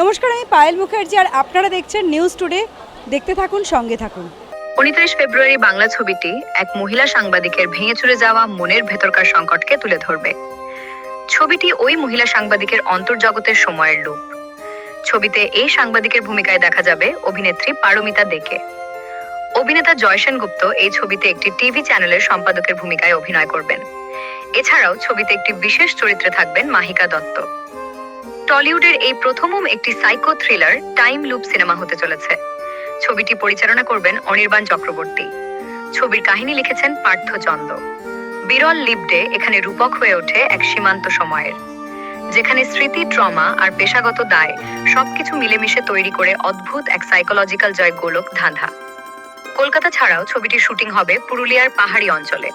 নমস্কার, আমি পায়েল মুখার্জি আর আপনারা দেখছেন নিউজ টুডে। দেখতে থাকুন, সঙ্গে থাকুন। 29 ফেব্রুয়ারি বাংলা ছবিটি এক মহিলা সাংবাদিকের ভেঙে চুরে যাওয়া মনের ভেতরকার সংকটকে তুলে ধরবে। ছবিটি ওই মহিলা সাংবাদিকের অন্তর্জগতের সময়ের লুপ। ছবিতে এই সাংবাদিকের ভূমিকায় দেখা যাবে অভিনেত্রী পারমিতা দেকে। অভিনেতা জয় সেনগুপ্ত এই ছবিতে একটি টিভি চ্যানেলের সম্পাদকের ভূমিকায় অভিনয় করবেন। এছাড়াও ছবিতে একটি বিশেষ চরিত্রে থাকবেন মাহিকা দত্ত। টলিউডের এই প্রথম একটি psycho thriller time loop cinema হতে চলেছে। ছবিটি পরিচালনা করবেন অনির্বাণ চক্রবর্তী। ছবির কাহিনী লিখেছেন পার্থ চন্দ। বিরল লিপডে এখানে রূপক হয়ে ওঠে এক সীমান্ত সময়ের, যেখানে স্মৃতি, ট্রমা আর পেশাগত দায় সবকিছু মিলেমিশে তৈরি করে অদ্ভুত এক সাইকোলজিক্যাল জয় গোলক ধাঁধা। কলকাতা ছাড়াও ছবিটির শুটিং হবে পুরুলিয়ার পাহাড়ি অঞ্চলে।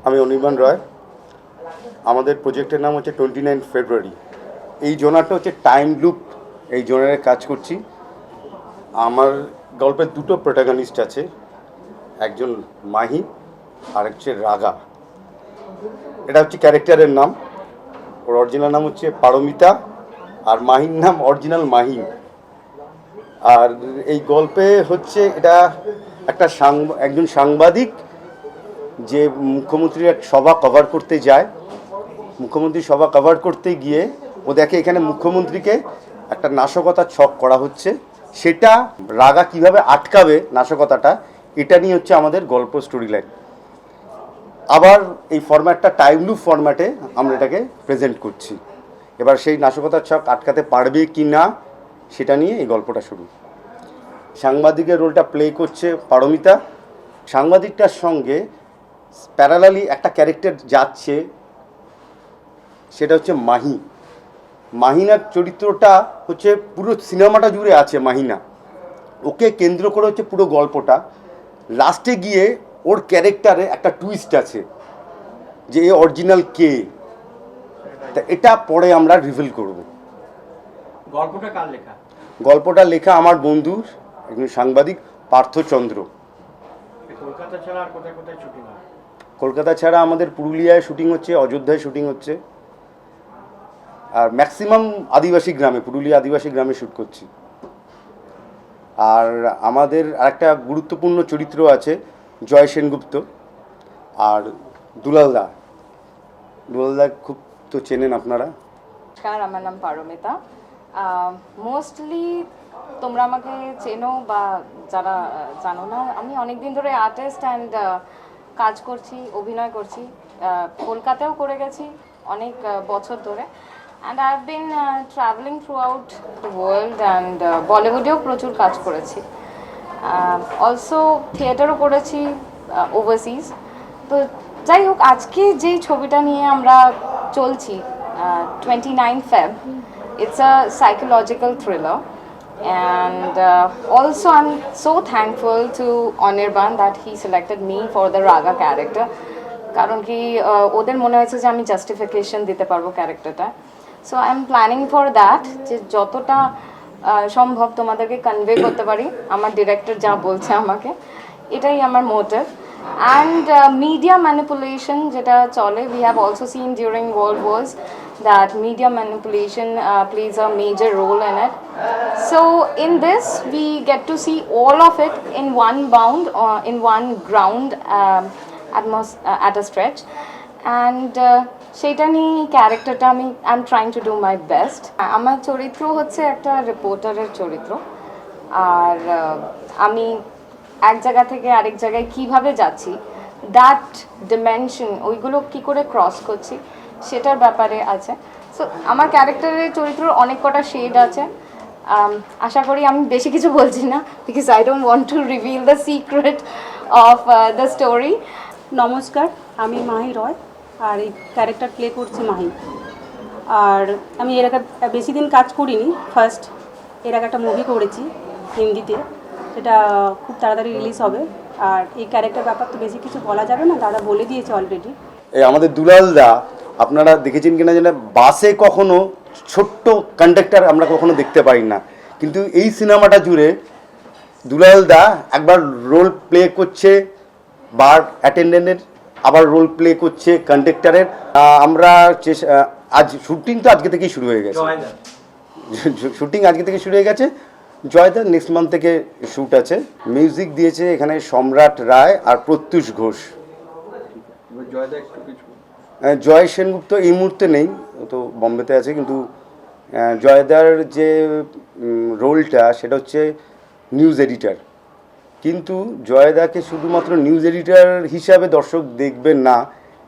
আমি অনির্বাণ রয়। আমাদের প্রজেক্টের নাম হচ্ছে 29 ফেব্রুয়ারি। এই জোনারটা হচ্ছে টাইম লুপ, এই জোনারে কাজ করছি। আমার গল্পের দুটো প্রোটাগনিস্ট আছে, একজন মাহি আর হচ্ছে রাগা। এটা হচ্ছে ক্যারেক্টারের নাম। ওর অরিজিনাল নাম হচ্ছে পারমিতা আর মাহির নাম অরিজিনাল মাহি। আর এই গল্পে হচ্ছে এটা একটা একজন সাংবাদিক যে মুখ্যমন্ত্রীর এক সভা কভার করতে যায়। মুখ্যমন্ত্রীর সভা কভার করতে গিয়ে ও দেখে এখানে মুখ্যমন্ত্রীকে একটা নাশকতার ছক করা হচ্ছে, সেটা রাগা কিভাবে আটকাবে নাশকতাটা, এটা নিয়ে হচ্ছে আমাদের গল্প স্টোরি লাইন। আবার এই ফরম্যাটটা টাইম লুপ ফরম্যাটে আমরা এটাকে প্রেজেন্ট করছি। এবার সেই নাশকতার ছক আটকাতে পারবে কি না সেটা নিয়ে এই গল্পটা শুরু। সাংবাদিকের রোলটা প্লে করছে পারমিতা। সাংবাদিকটার সঙ্গে প্যারালালি একটা ক্যারেক্টার যাচ্ছে, সেটা হচ্ছে মাহি। মাহিনার চরিত্রটা হচ্ছে পুরো সিনেমাটা জুড়ে আছে মাহিনা, ওকে কেন্দ্র করে হচ্ছে পুরো গল্পটা। লাস্টে গিয়ে ওর ক্যারেক্টারে একটা টুইস্ট আছে যে এ অরিজিনাল কে, তা এটা পরে আমরা রিভিল করব। গল্পটা কার লেখা? গল্পটা লেখা আমার বন্ধু একজন সাংবাদিক পার্থ চন্দ্র। কলকাতা ছাড়া আর কোথায় কোথায় শুটিং হয়? কলকাতা ছাড়া আমাদের পুরুলিয়ায় শুটিং হচ্ছে, অযোধ্যায় শুটিং হচ্ছে, আর ম্যাক্সিমাম আদিবাসী গ্রামে, পুরুলিয়া আদিবাসী গ্রামে শ্যুট করছি। আর আমাদের আরেকটা গুরুত্বপূর্ণ চরিত্র আছে জয় সেনগুপ্ত আর দুলালদা। দুলালদা খুব তো চেনেন আপনারা। নমস্কার, আমার নাম পারমিতা। মোস্টলি তোমরা আমাকে চেনো বা যারা জানো না, আমি অনেকদিন ধরে আর্টিস্ট অ্যান্ড কাজ করছি, অভিনয় করছি। কলকাতাও করে গেছি অনেক বছর ধরে, and I have been traveling throughout the world, and বলিউডেও প্রচুর কাজ করেছি। অলসো থিয়েটারও করেছি ওভারসিজ। তো যাই হোক, আজকে যেই ছবিটা নিয়ে আমরা চলছি 29 Feb, it's a psychological thriller. And also, I'm so thankful to Anirban that he selected me for the Raga character. কারণ কি ওদের মনে হয়েছে যে আমি জাস্টিফিকেশন দিতে পারবো ক্যারেক্টারটা, so I am planning for that, যে যতটা সম্ভব তোমাদেরকে কনভে করতে পারি আমার ডিরেক্টর যা বলছে আমাকে, এটাই আমার মোটিভ। অ্যান্ড মিডিয়া ম্যানিপুলেশন যেটা চলে, we have also seen during world wars that media manipulation plays a major role in it. So in this we get to see all of it in one bound, in one ground, at a stretch. And সেটা নিয়ে ক্যারেক্টারটা আমি I am trying to do my best. আমার চরিত্র হচ্ছে একটা রিপোর্টারের চরিত্র, আর আমি এক জায়গা থেকে আরেক জায়গায় কিভাবে যাচ্ছি, দ্যাট ডিমেনশন ওইগুলো কি করে ক্রস করছি সেটার ব্যাপারে আছে। সো আমার ক্যারেক্টারের চরিত্রের অনেক কটা শেড আছে। আশা করি আমি বেশি কিছু বলছি না, because I don't want to reveal the secret of the story. নমস্কার, আমি মাহি রয়, আর এই ক্যারেক্টার প্লে করছি মাহি। আর আমি এর আগে বেশি দিন কাজ করিনি, ফার্স্ট এর আগে একটা মুভি করেছি হিন্দিতে, সেটা খুব তাড়াতাড়ি রিলিজ হবে। আর এই ক্যারেক্টার ব্যাপার তো বেশি কিছু বলা যাবে না, তারা বলে দিয়েছে অলরেডি। এই আমাদের দুলালদা, আপনারা দেখেছেন কিনা জানি না, বাসে কখনো ছোট্ট কন্ডাক্টর আমরা কখনো দেখতে পাই না, কিন্তু এই সিনেমাটা জুড়ে দুলালদা একবার রোল প্লে করছে বার অ্যাটেন্ডেন্টের, আবার রোল প্লে করছে কন্ডাক্টরের। আমরা আজ শুটিং তো আজকে থেকেই শুরু হয়ে গেছে, শুটিং আজকে থেকে শুরু হয়ে গেছে। জয়দা নেক্সট মান্থ থেকে শ্যুট আছে। মিউজিক দিয়েছে এখানে সম্রাট রায় আর প্রত্যুষ ঘোষ। জয় সেনগুপ্ত এই মুহূর্তে নেই, ও তো বম্বেতে আছে, কিন্তু জয়দার যে রোলটা সেটা হচ্ছে নিউজ এডিটার। কিন্তু জয়দাকে শুধুমাত্র নিউজ এডিটার হিসাবে দর্শক দেখবেন না,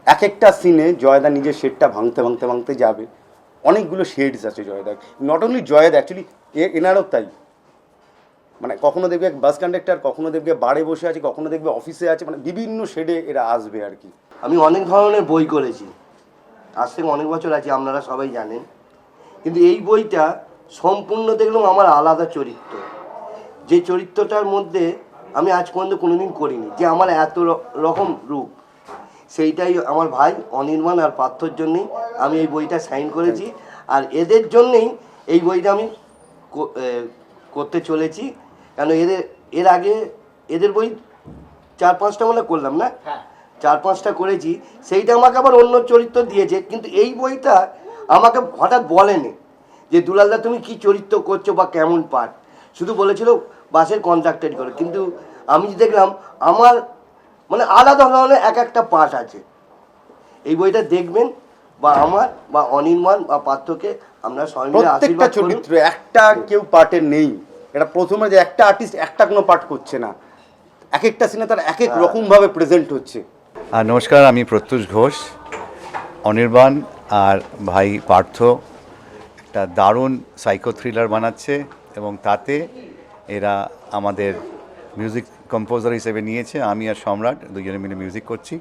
এক একটা সিনে জয়দা নিজের শেডটা ভাঙতে ভাঙতে ভাঙতে যাবে। অনেকগুলো শেডস আছে Joyda, not only Joyda, actually এনারও তাই। মানে কখনো দেখবে বাস কন্ডাক্টর, কখনো দেখবে বারে বসে আছে, কখনো দেখবে অফিসে আছে, মানে বিভিন্ন শেডে এরা আসবে আর কি। আমি অনেক ধরনের বই করেছি, আজ থেকে অনেক বছর আছে, আপনারা সবাই জানেন। কিন্তু এই বইটা সম্পূর্ণ দেখলাম আমার আলাদা চরিত্র, যে চরিত্রটার মধ্যে আমি আজ পর্যন্ত কোনোদিন করিনি, যে আমার এত রকম রূপ। সেইটাই আমার ভাই অনির্বাণ আর পার্থর জন্যেই আমি এই বইটা সাইন করেছি, আর এদের জন্যেই এই বইটা আমি করতে চলেছি। কেন এর আগে এদের বই 4-5টা মানে করলাম না, 4-5টা করেছি, সেইটা আমাকে আবার অন্য চরিত্র দিয়েছে। কিন্তু এই বইটা আমাকে হঠাৎ বলেনি যে দুলালদা তুমি কি চরিত্র করছো বা কেমন পার্ট, শুধু বলেছিল বাসের কন্ট্রাক্টর করে। কিন্তু আমি দেখলাম আমার মানে আলাদা ধরনের এক একটা পার্ট আছে। এই বইটা দেখবেন, বা আমার বা অনির্বাণ বা পার্থকে আমরা সবাই মিলে প্রত্যেকটা চরিত্র একটা কেউ পার্টের নেই। এটা প্রথমে যে একটা আর্টিস্ট একটা কোনো পার্ট করছে না, এক একটা সিনে তার এক এক রকমভাবে প্রেজেন্ট হচ্ছে। নমস্কার, আমি প্রত্যুষ ঘোষ। অনির্বাণ আর ভাই পার্থ একটা দারুণ সাইকো থ্রিলার বানাচ্ছে, এবং তাতে এরা আমাদের মিউজিক কম্পোজার হিসেবে নিয়েছে। আমি আর সম্রাট দুজনে মিলে মিউজিক করছি।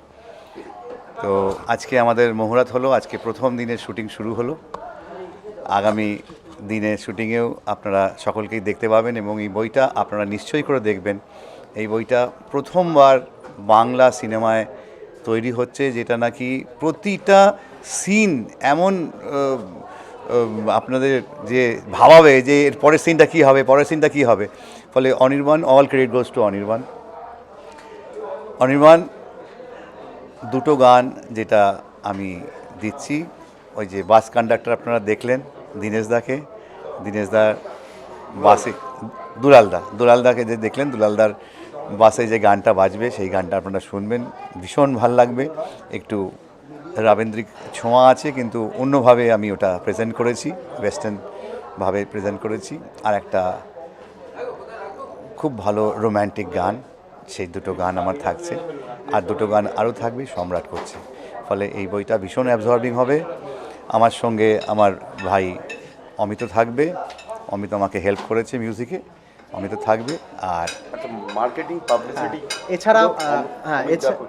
তো আজকে আমাদের মুহূর্ত হলো, আজকে প্রথম দিনের শুটিং শুরু হলো। আগামী দিনে শুটিংয়েও আপনারা সকলকেই দেখতে পাবেন, এবং এই বইটা আপনারা নিশ্চয়ই করে দেখবেন। এই বইটা প্রথমবার বাংলা সিনেমায় তৈরি হচ্ছে, যেটা নাকি প্রতিটা সিন এমন আপনাদের যে ভাবাবে যে এর পরের সিনটা কী হবে, পরের সিনটা কী হবে। ফলে Anirban, all credit goes to Anirban. Anirban দুটো গান যেটা আমি দিচ্ছি, ওই যে বাস কন্ডাক্টর আপনারা দেখলেন দীনেশদার বাসে, দুলালদাকে যে দেখলেন, দুলালদার বাসে যে গানটা বাজবে সেই গানটা আপনারা শুনবেন, ভীষণ ভাল লাগবে। একটু রাবেন্দ্রিক ছোঁয়া আছে, কিন্তু অন্যভাবে আমি ওটা প্রেজেন্ট করেছি, ওয়েস্টার্নভাবে প্রেজেন্ট করেছি। আর একটা খুব ভালো রোম্যান্টিক গান, সেই দুটো গান আমার থাকছে, আর দুটো গান আরও থাকবে, সম্রাট করছে। ফলে এই বইটা ভীষণ অ্যাবজর্বিং হবে। আমার সঙ্গে আমার ভাই অমিত থাকবে, অমিত আমাকে হেল্প করেছে মিউজিকে। অমিত থাকবে। আর আচ্ছা, মার্কেটিং পাবলিসিটি এছাড়াও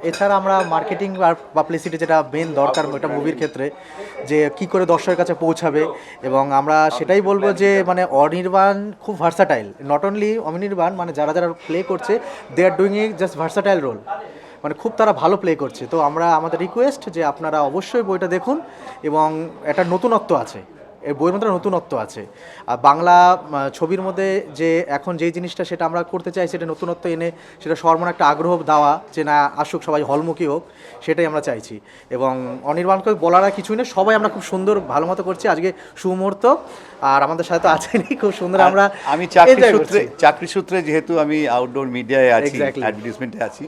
এছাড়া আমরা মার্কেটিং আর পাবলিসিটি যেটা মেন দরকার একটা মুভির ক্ষেত্রে, যে কি করে দর্শকের কাছে পৌঁছাবে, এবং আমরা সেটাই বলবো যে মানে অনির্বাণ খুব ভার্সাটাইল, নট অনলি অনির্বাণ, মানে যারা যারা প্লে করছে they are doing it just versatile role, মানে খুব তারা ভালো প্লে করছে। তো আমরা আমাদের রিকোয়েস্ট যে আপনারা অবশ্যই বইটা দেখুন, এবং একটা নতুনত্ব আছে এই বইয়ের মধ্যে, নতুনত্ব আছে। আর বাংলা ছবির মধ্যে যে এখন যেই জিনিসটা সেটা আমরা করতে চাই, সেটা নতুনত্ব এনে সেটা সবার মনে একটা আগ্রহ দেওয়া, যে না আসুক, সবাই হলমুখী হোক, সেটাই আমরা চাইছি। এবং অনির্বাণকে বলার আর কিছুই নেই, সবাই আমরা খুব সুন্দর ভালো মতো করছি আজকে সুমুহূর্ত। আর আমাদের সাথে তো আছেনই, খুব সুন্দর আমরা আমি enjoy করছি। চাকরি সূত্রে যেহেতু আমি আউটডোর মিডিয়ায় আছি, Exactly. অ্যাডভার্টাইজমেন্টে আছি,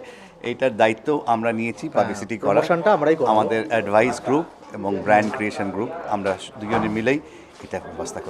এইটার দায়িত্ব আমরা নিয়েছি পাবলিসিটি করা। প্রমোশনটা আমরাই করব। আমাদের অ্যাডভাইস গ্রুপ এবং ব্র্যান্ড ক্রিয়েশন গ্রুপ, আমরা দুজনে মিলেই এটা ব্যবস্থা করি।